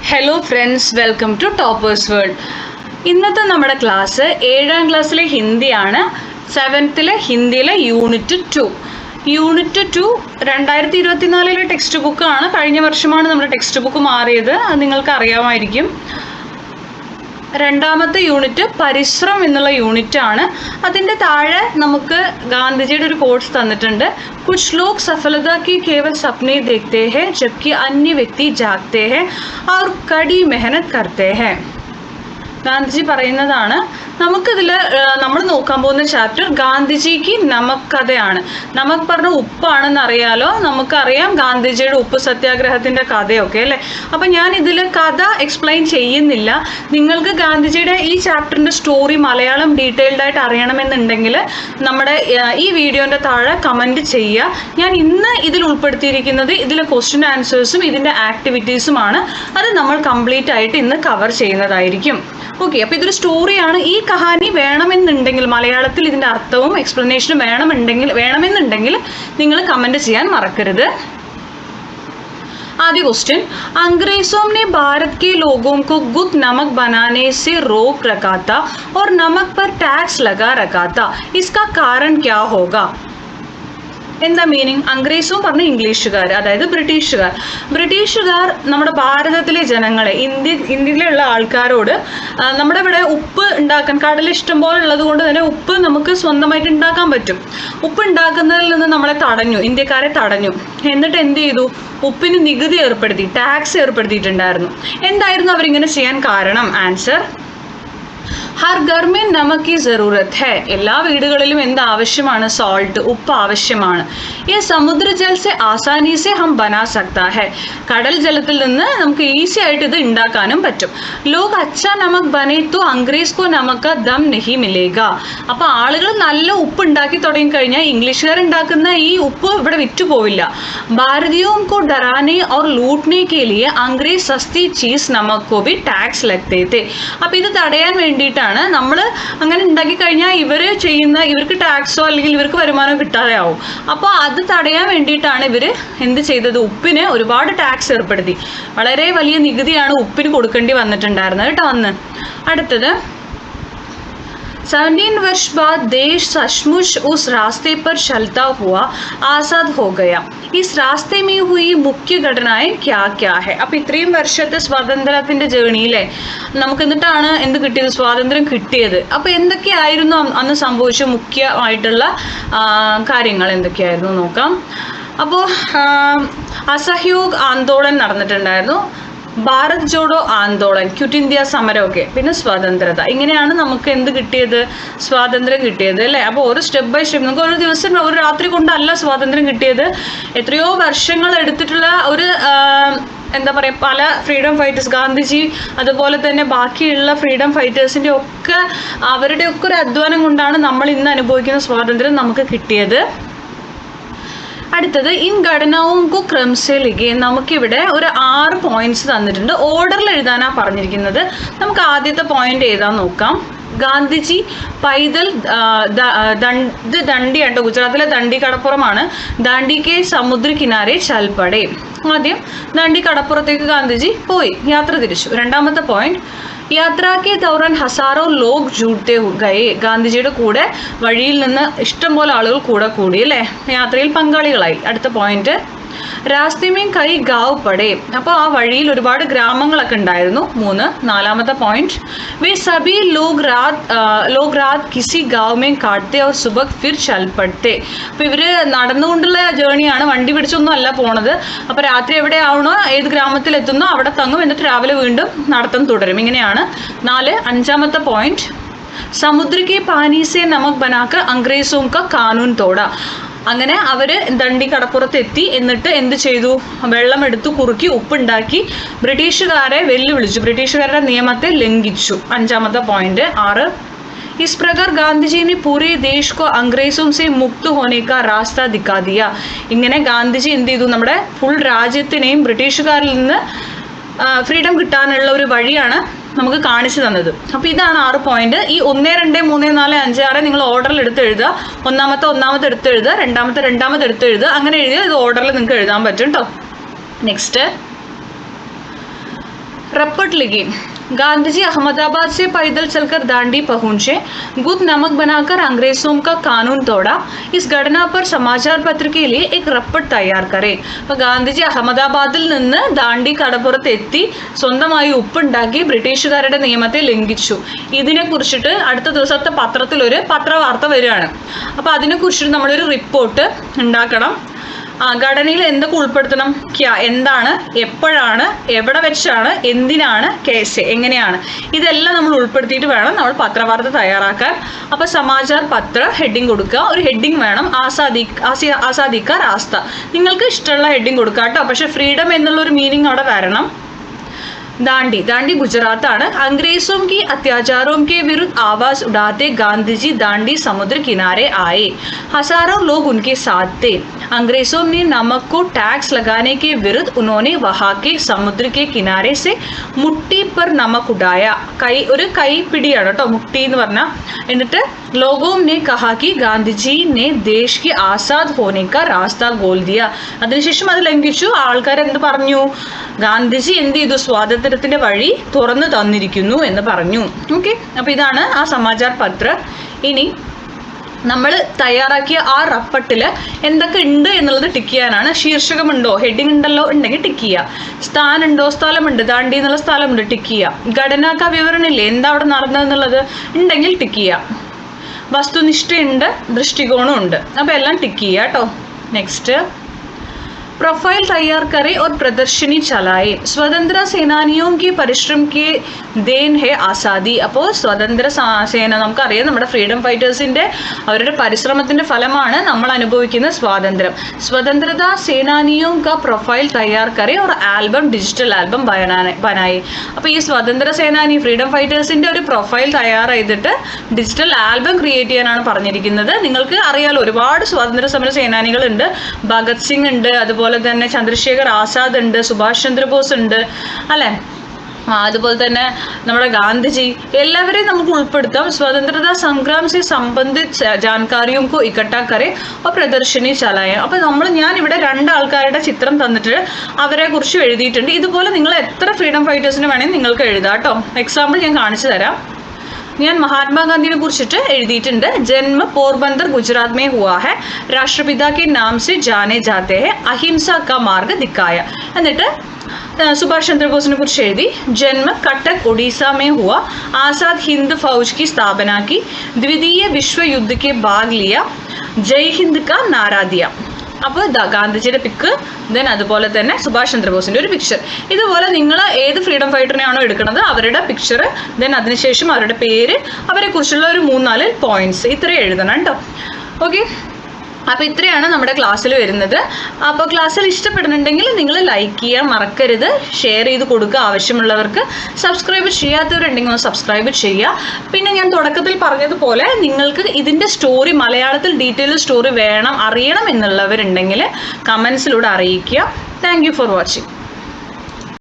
Hello friends, welcome to Toppers World. ഇന്നത്തെ നമ്മുടെ class 7ാം ക്ലാസ്സിലെ ഹിന്ദിയാണ്. 7th ഹിന്ദിയിലെ യൂണിറ്റ് 2. യൂണിറ്റ് 2 2024 ടെക്സ്റ്റ് ബുക്കാണ്. കഴിഞ്ഞ വർഷമാണ് നമ്മുടെ ടെക്സ്റ്റ് ബുക്ക് മാറിയത്, അത് നിങ്ങൾക്ക് അറിയാമായിരിക്കും. രണ്ടാമത്തെ യൂണിറ്റ് പരിശ്രം എന്നുള്ള യൂണിറ്റ് ആണ്. അതിൻ്റെ താഴെ നമുക്ക് ഗാന്ധിജിയുടെ ഒരു കോട്സ് തന്നിട്ടുണ്ട്. കുച്ച് ലോഗ് സഫലത കി കേവൽ സപ്നെ ദേഖ്തേ ഹൈ ജബ്കി അന്യ വ്യക്തി ജാഗ്തേ ഹൈ ഔർ കടി മെഹനത് കർത്തേ ഹൈ. ഗാന്ധിജി പറയുന്നതാണ്. നമുക്കിതിൽ നമ്മൾ നോക്കാൻ പോകുന്ന ചാപ്റ്റർ ഗാന്ധിജിക്ക് നമക് കഥയാണ്. നമക് പറഞ്ഞ ഉപ്പാണെന്ന് അറിയാലോ, നമുക്കറിയാം ഗാന്ധിജിയുടെ ഉപ്പ് സത്യാഗ്രഹത്തിൻ്റെ കഥയൊക്കെ അല്ലേ. അപ്പം ഞാൻ ഇതിൽ കഥ എക്സ്പ്ലെയിൻ ചെയ്യുന്നില്ല. നിങ്ങൾക്ക് ഗാന്ധിജിയുടെ ഈ ചാപ്റ്ററിൻ്റെ സ്റ്റോറി മലയാളം ഡീറ്റെയിൽഡ് ആയിട്ട് അറിയണമെന്നുണ്ടെങ്കിൽ നമ്മുടെ ഈ വീഡിയോൻ്റെ താഴെ കമൻറ്റ് ചെയ്യുക. ഞാൻ ഇന്ന് ഇതിൽ ഉൾപ്പെടുത്തിയിരിക്കുന്നത് ഇതിലെ ക്വസ്റ്റ്യൻ ആൻസേഴ്സും ഇതിൻ്റെ ആക്ടിവിറ്റീസുമാണ്. അത് നമ്മൾ കംപ്ലീറ്റ് ആയിട്ട് ഇന്ന് കവർ ചെയ്യുന്നതായിരിക്കും. ഓക്കെ, അപ്പോൾ ഇതൊരു സ്റ്റോറിയാണ്. ഈ കഹാനി വേണമെന്നുണ്ടെങ്കിൽ മലയാളത്തിൽ ഇതിൻ്റെ അർത്ഥവും എക്സ്പ്ലനേഷനും വേണമെന്നുണ്ടെങ്കിൽ നിങ്ങൾ കമൻറ്റ് ചെയ്യാൻ മറക്കരുത്. आदि क्वेश्चन, अंग्रेजों ने भारत के लोगों को गुप्त नमक बनाने से रोक रखा था और नमक पर टैक्स लगा रखा था, इसका कारण क्या होगा? എന്താ മീനിങ്? അംഗ്രേസും പറഞ്ഞ ഇംഗ്ലീഷുകാർ, അതായത് ബ്രിട്ടീഷുകാർ നമ്മുടെ ഭാരതത്തിലെ ജനങ്ങളെ, ഇന്ത്യയിലുള്ള ആൾക്കാരോട് നമ്മുടെ ഇവിടെ ഉപ്പ് ഉണ്ടാക്കാൻ കടൽ ഇഷ്ടം പോലെ ഉള്ളത് കൊണ്ട് തന്നെ ഉപ്പ് നമുക്ക് സ്വന്തമായിട്ട് ഉണ്ടാക്കാൻ പറ്റും. ഉപ്പ് ഉണ്ടാക്കുന്നതിൽ നിന്ന് നമ്മളെ തടഞ്ഞു, ഇന്ത്യക്കാരെ തടഞ്ഞു. എന്നിട്ട് എന്ത് ചെയ്തു? ഉപ്പിന് നികുതി ഏർപ്പെടുത്തി, ടാക്സ് ഏർപ്പെടുത്തിയിട്ടുണ്ടായിരുന്നു. എന്തായിരുന്നു അവരിങ്ങനെ ചെയ്യാൻ കാരണം? ആൻസർ, ഹർ ഘർ മേ നമക് കി ജറൂരത്ത് ഹൈ. എല്ലാ വീടുകളിലും എന്ത് ആവശ്യമാണ്? സോൾട്ട്, ഉപ്പ് ആവശ്യമാണ്. ഈ സമുദ്ര ജൽ സെ ആസാനി സെ ഹം ബനാ സക്താ ഹൈ. കടൽ ജലത്തിൽ നിന്ന് നമുക്ക് ഈസി ആയിട്ട് ഇത് ഉണ്ടാക്കാനും പറ്റും. ലോഗ് അച്ഛാ നമക് ബനെ തോ അംഗ്രേസ് കോ നമക് കാ ദം നഹി മിലേഗ. അപ്പോൾ ആളുകൾ നല്ല ഉപ്പ് ഉണ്ടാക്കി തുടങ്ങിക്കഴിഞ്ഞാൽ ഇംഗ്ലീഷുകാർ ഉണ്ടാക്കുന്ന ഈ ഉപ്പ് ഇവിടെ വിറ്റുപോവില്ല. ഭാരതീയോം കോ ഡറാനെ or ലൂട്ട്നെ K ലിയെ Angrez Sasti cheese നമക് കോ ബി ടാക്സ് ലഗ്തേ തേ. അപ്പോൾ ഇത് തടയാൻ വേണ്ടിയിട്ടാണ് നമ്മൾ അങ്ങനെ ഉണ്ടാക്കി കഴിഞ്ഞാൽ ഇവർക്ക് ടാക്സോ അല്ലെങ്കിൽ ഇവർക്ക് വരുമാനം കിട്ടാതെ ആവും. അപ്പോൾ അത് തടയാൻ വേണ്ടിയിട്ടാണ് ഇവർ എന്ത് ചെയ്തത്? ഉപ്പിന് ഒരുപാട് ടാക്സ് ഏർപ്പെടുത്തി. വളരെ വലിയ നികുതിയാണ് ഉപ്പിന് കൊടുക്കേണ്ടി വന്നിട്ടുണ്ടായിരുന്നത് കേട്ടോ അന്ന്. അടുത്തത്, 17 वर्ष बाद देश सचमुच उस रास्ते पर चलता हुआ आज़ाद हो गया. इस रास्ते में हुई मुख्य घटनाएं क्या क्या है? അപ്പോൾ ഇത്രയും വർഷത്തെ സ്വാതന്ത്ര്യത്തിൻ്റെ ജേണിയിലെ നമുക്ക് എന്നിട്ടാണ് എന്ത് കിട്ടിയത്? സ്വാതന്ത്ര്യം കിട്ടിയത്. അപ്പോൾ എന്തൊക്കെയായിരുന്നു അന്ന് സംഭവിച്ച മുഖ്യമായിട്ടുള്ള കാര്യങ്ങൾ എന്തൊക്കെയായിരുന്നു നോക്കാം. അപ്പോൾ അസഹയോഗ് ആന്തോളൻ നടന്നിട്ടുണ്ടായിരുന്നു, ഭാരത് ജോഡോ ആന്തോളൻ, ക്വിറ്റ് ഇന്ത്യ സമരമൊക്കെ, പിന്നെ സ്വാതന്ത്ര്യത. ഇങ്ങനെയാണ് നമുക്ക് എന്ത് കിട്ടിയത്? സ്വാതന്ത്ര്യം കിട്ടിയത് അല്ലേ. അപ്പോൾ ഓരോ സ്റ്റെപ്പ് ബൈ സ്റ്റെപ്പ്, നമുക്ക് ഒരു ദിവസം ഒരു രാത്രി കൊണ്ടല്ല സ്വാതന്ത്ര്യം കിട്ടിയത്. എത്രയോ വർഷങ്ങൾ എടുത്തിട്ടുള്ള ഒരു എന്താ പറയുക, പല ഫ്രീഡം ഫൈറ്റേഴ്സ്, ഗാന്ധിജി അതുപോലെ തന്നെ ബാക്കിയുള്ള ഫ്രീഡം ഫൈറ്റേഴ്സിൻ്റെ ഒക്കെ അവരുടെയൊക്കെ ഒരു അധ്വാനം കൊണ്ടാണ് നമ്മൾ ഇന്ന് അനുഭവിക്കുന്ന സ്വാതന്ത്ര്യം നമുക്ക് കിട്ടിയത്. അടുത്തത്, ഇൻ ഘടനാവും കോ ക്രംസെ ലിഖേ. നമുക്കിവിടെ ഒരു 6 പോയിന്റ്സ് തന്നിട്ടുണ്ട്. ഓർഡറിൽ എഴുതാനാണ് പറഞ്ഞിരിക്കുന്നത്. നമുക്ക് ആദ്യത്തെ പോയിന്റ് ഏതാന്ന് നോക്കാം. ഗാന്ധിജി പൈതൽ ദണ്ഡി ആണ്, ഗുജറാത്തിലെ ദണ്ഡി കടപ്പുറമാണ്. ദണ്ഡിക്ക് സമുദ്ര കിനാരെ ചൽപ്പടേ. ആദ്യം ദണ്ഡി കടപ്പുറത്തേക്ക് ഗാന്ധിജി പോയി, യാത്ര തിരിച്ചു. രണ്ടാമത്തെ പോയിന്റ്, യാത്രാക്ക് ദൗറാൻ ഹസാറോ ലോഗ് ജൂട്ടെ ഗയേ. ഗാന്ധിജിയുടെ കൂടെ വഴിയിൽ നിന്ന് ഇഷ്ടംപോലെ ആളുകൾ കൂടെ കൂടി അല്ലേ, യാത്രയിൽ പങ്കാളികളായി. അടുത്ത പോയിന്റ്, രാസ്തമേ കൈ ഗാവ് പടേ. അപ്പോൾ ആ വഴിയിൽ ഒരുപാട് ഗ്രാമങ്ങളൊക്കെ ഉണ്ടായിരുന്നു. 3. നാലാമത്തെ point, way Sabi log Raat കിസി Gaon may കാട്ടെ or സുബഹ് ഫിർ ചൽപട്ടെ. അപ്പോൾ ഇവർ നടന്നുകൊണ്ടുള്ള ജേണിയാണ്, വണ്ടി പിടിച്ചൊന്നും അല്ല പോണത്. അപ്പോൾ രാത്രി എവിടെ ആവണോ, ഏത് ഗ്രാമത്തിലെത്തുന്നോ അവിടെ തങ്ങും, എന്നിട്ട് രാവിലെ വീണ്ടും നടത്തം തുടരും. ഇങ്ങനെയാണ്. 4. അഞ്ചാമത്തെ പോയിന്റ്, സമുദ്രക്ക് പാനി സേ നമക് ബനാക്കർ അംഗ്രേസോം കാ കാനൂൻ തോട. അങ്ങനെ അവർ ദണ്ഡി കടപ്പുറത്തെത്തി, എന്നിട്ട് എന്ത് ചെയ്തു? വെള്ളം എടുത്തു കുറുക്കി ഉപ്പുണ്ടാക്കി ബ്രിട്ടീഷുകാരെ വെല്ലുവിളിച്ചു, ബ്രിട്ടീഷുകാരുടെ നിയമത്തെ ലംഘിച്ചു. 5ാമത്തെ പോയിന്റ്. 6. ഇസ് പ്രകാർ ഗാന്ധിജിനെ പൂരെ ദേശ് കോ അംഗ്രേസോം സെ മുക്ത് ഹോനെ കാ രാസ്ത ദിക്കാ ദിയ. ഇങ്ങനെ ഗാന്ധിജി എന്ത് ചെയ്തു? നമ്മുടെ ഫുൾ രാജ്യത്തിനെയും ബ്രിട്ടീഷുകാരിൽ നിന്ന് ഫ്രീഡം കിട്ടാനുള്ള ഒരു വഴിയാണ് നമുക്ക് കാണിച്ചു തന്നത്. അപ്പോൾ ഇതാണ് 6 പോയിന്റ്. ഈ 1, 2, 3, 4, 5, 6 നിങ്ങൾ ഓർഡറിൽ എടുത്ത് എഴുതുക. ഒന്നാമത്തെ എടുത്ത് എഴുതുക, രണ്ടാമത്തെ എടുത്ത് എഴുതുക. അങ്ങനെ എഴുതിയാൽ ഇത് ഓർഡറിൽ നിങ്ങൾക്ക് എഴുതാൻ പറ്റും കേട്ടോ. നെക്സ്റ്റ്, रपट लिखी। गांधी जी अहमदाबाद से पैदल चलकर दांडी पहुंचे, गुद नमक बनाकर अंग्रेजों का कानून तोड़ा। इस घटना पर समाचार पत्र के लिए एक रपट तैयार करें. അപ്പോൾ ഗാന്ധിജി അഹമ്മദാബാദിൽ നിന്ന് ദാണ്ഡി കടപ്പുറത്ത് എത്തി സ്വന്തമായി ഉപ്പുണ്ടാക്കി ബ്രിട്ടീഷുകാരുടെ നിയമത്തെ ലംഘിച്ചു. ഇതിനെ കുറിച്ചിട്ട് അടുത്ത ദിവസത്തെ പത്രത്തിൽ ഒരു പത്രവാർത്ത വരികയാണ്. അപ്പോൾ അതിനെ കുറിച്ചിട്ട് നമ്മളൊരു റിപ്പോർട്ട് ഉണ്ടാക്കണം. ഘടനയിൽ എന്തൊക്കെ ഉൾപ്പെടുത്തണം? എന്താണ്, എപ്പോഴാണ്, എവിടെ വെച്ചാണ്, എന്തിനാണ്, കേസ് എങ്ങനെയാണ്, ഇതെല്ലാം നമ്മൾ ഉൾപ്പെടുത്തിയിട്ട് വേണം നമ്മൾ പത്രവാർത്ത തയ്യാറാക്കാൻ. അപ്പോൾ സമാചാർ പത്ര ഹെഡിങ് കൊടുക്കുക. ഒരു ഹെഡിങ് വേണം, ആസാദി കാ രാസ്ത. നിങ്ങൾക്ക് ഇഷ്ടമുള്ള ഹെഡിങ് കൊടുക്കുക കേട്ടോ. പക്ഷെ ഫ്രീഡം എന്നുള്ളൊരു മീനിങ് അവിടെ വരണം. दांडी गुजरात ആണ്. अंग्रेजों की अत्याचारों के विरुद्ध आवाज उठाते गांधी जी दांडी समुद्र किनारे आए. हजारों लोग उनके साथ थे. अंग्रेजों ने नमक को टैक्स लगाने के विरुद्ध उन्होंने वहां के समुद्र के किनारे से मुट्ठी पर नमक उठाया. ഒരു കൈപ്പിടിയാണ് കേട്ടോ മുട്ടി എന്ന് പറഞ്ഞാൽ. എന്നിട്ട് लोगों ने कहा कि गांधी जी ने देश के आजाद होने का रास्ता खोल दिया. അതിനുശേഷം അത് ലംഘിച്ചു. ആൾക്കാർ എന്ത് പറഞ്ഞു? ഗാന്ധിജി എന്ത് ചെയ്തു? സ്വാതന്ത്ര്യത്തിന്റെ വഴി തുറന്നു തന്നിരിക്കുന്നു എന്ന് പറഞ്ഞു. ഓക്കെ, അപ്പോൾ ഇതാണ് ആ സമാചാർ പത്ര. ഇനി നമ്മൾ തയ്യാറാക്കിയ ആ റപ്പട്ടിൽ എന്തൊക്കെ ഉണ്ട് എന്നുള്ളത് ടിക്ക് ചെയ്യാനാണ്. ശീർഷകമുണ്ടോ, ഹെഡിങ് ഉണ്ടല്ലോ, ഉണ്ടെങ്കിൽ ടിക്ക് ചെയ്യുക. സ്ഥാനുണ്ടോ, സ്ഥലമുണ്ട്, ദാണ്ഡി എന്നുള്ള സ്ഥലമുണ്ട്, ടിക്ക് ചെയ്യുക. ഘടനാക്ക വിവരണമില്ലേ, എന്താ അവിടെ നടന്നതെന്നുള്ളത് ഉണ്ടെങ്കിൽ ടിക്ക് ചെയ്യുക. വസ്തുനിഷ്ഠയുണ്ട്, ദൃഷ്ടികോണം ഉണ്ട്, അപ്പോൾ എല്ലാം ടിക്ക് ചെയ്യുക കേട്ടോ. നെക്സ്റ്റ്, प्रोफाइल तैयार करें और प्रदर्शनी चलाएं. स्वतंत्र सेनानियों के परिश्रम के देन है ആസാദി. അപ്പോൾ സ്വതന്ത്ര സേന നമുക്കറിയാം, നമ്മുടെ ഫ്രീഡം ഫൈറ്റേഴ്സിൻ്റെ അവരുടെ പരിശ്രമത്തിൻ്റെ ഫലമാണ് നമ്മൾ അനുഭവിക്കുന്ന സ്വാതന്ത്ര്യം. സ്വതന്ത്രതാ സേനാനിയോ കാ പ്രൊഫൈൽ തയ്യാർ കരെ ഒരു ആൽബം, ഡിജിറ്റൽ ആൽബം ബനായി. അപ്പോൾ ഈ സ്വതന്ത്ര സേനാനി ഫ്രീഡം ഫൈറ്റേഴ്സിൻ്റെ ഒരു പ്രൊഫൈൽ തയ്യാർ ചെയ്തിട്ട് ഡിജിറ്റൽ ആൽബം ക്രിയേറ്റ് ചെയ്യാനാണ് പറഞ്ഞിരിക്കുന്നത്. നിങ്ങൾക്ക് അറിയാലോ, ഒരുപാട് സ്വാതന്ത്ര്യ സമര സേനാനികളുണ്ട്. ഭഗത് സിംഗ് ഉണ്ട്, അതുപോലെ തന്നെ ചന്ദ്രശേഖർ ആസാദ് ഉണ്ട്, സുഭാഷ് ചന്ദ്രബോസ് ഉണ്ട് അല്ലേ, അതുപോലെ തന്നെ നമ്മുടെ ഗാന്ധിജി, എല്ലാവരെയും നമുക്ക് ഉൾപ്പെടുത്താം. സ്വതന്ത്രതാ സംഗ്രാം സെ സംബന്ധിച്ച ജാൻകാരിയും കോ ഇക്കട്ടാ കരെ और പ്രദർശനി ചലായ. അപ്പോൾ ഞാൻ ഇവിടെ 2 ആൾക്കാരുടെ ചിത്രം തന്നിട്ട് അവരെ കുറിച്ച് എഴുതിയിട്ടുണ്ട്. ഇതുപോലെ നിങ്ങൾ എത്ര ഫ്രീഡം ഫൈറ്റേഴ്സിന് വേണമെങ്കിൽ നിങ്ങൾക്ക് എഴുതാം കേട്ടോ. എക്സാമ്പിൾ ഞാൻ കാണിച്ചു തരാം. ഞാൻ മഹാത്മാഗാന്ധിനെ കുറിച്ചിട്ട് എഴുതിയിട്ടുണ്ട്. ജന്മ പോർബന്ദർ ഗുജറാത്ത് में हुआ है, राष्ट्रपिता के नाम से जाने जाते हैं, अहिंसा का मार्ग दिखाया. എന്നിട്ട് सुभाष चंद्र बोस ने कुछ एഴുതി. जन्म कटक उड़ीसा में हुआ, आजाद हिंद फौज की स्थापना की, द्वितीय विश्व युद्ध के भाग लिया, जय हिंद का नारा दिया. അപ്പോൾ ഗാന്ധിജിയുടെ പിക്ക്, ദെൻ അതുപോലെ തന്നെ സുഭാഷ് ചന്ദ്രബോസിൻ്റെ ഒരു പിക്ചർ. ഇതുപോലെ നിങ്ങൾ ഏത് ഫ്രീഡം ഫൈറ്ററിനെയാണോ എടുക്കുന്നത് അവരുടെ പിക്ചർ, ദെൻ അതിനുശേഷം അവരുടെ പേര്, അവരെക്കുറിച്ചുള്ള ഒരു 3-4 പോയിന്റ്സ് ഇത്രയും എഴുതണം കേട്ടോ. ഓക്കെ, അപ്പോൾ ഇത്രയാണ് നമ്മുടെ ക്ലാസ്സിൽ വരുന്നത്. അപ്പോൾ ക്ലാസ്സിൽ ഇഷ്ടപ്പെടുന്നുണ്ടെങ്കിൽ നിങ്ങൾ ലൈക്ക് ചെയ്യാൻ മറക്കരുത്, ഷെയർ ചെയ്ത് കൊടുക്കുക ആവശ്യമുള്ളവർക്ക്. സബ്സ്ക്രൈബ് ചെയ്യാത്തവരുണ്ടെങ്കിൽ ഒന്ന് സബ്സ്ക്രൈബ് ചെയ്യുക. പിന്നെ ഞാൻ തുടക്കത്തിൽ പറഞ്ഞതുപോലെ നിങ്ങൾക്ക് ഇതിൻ്റെ സ്റ്റോറി മലയാളത്തിൽ ഡീറ്റെയിൽ സ്റ്റോറി അറിയണം എന്നുള്ളവരുണ്ടെങ്കിൽ കമൻസിലൂടെ അറിയിക്കുക. Thank you for watching.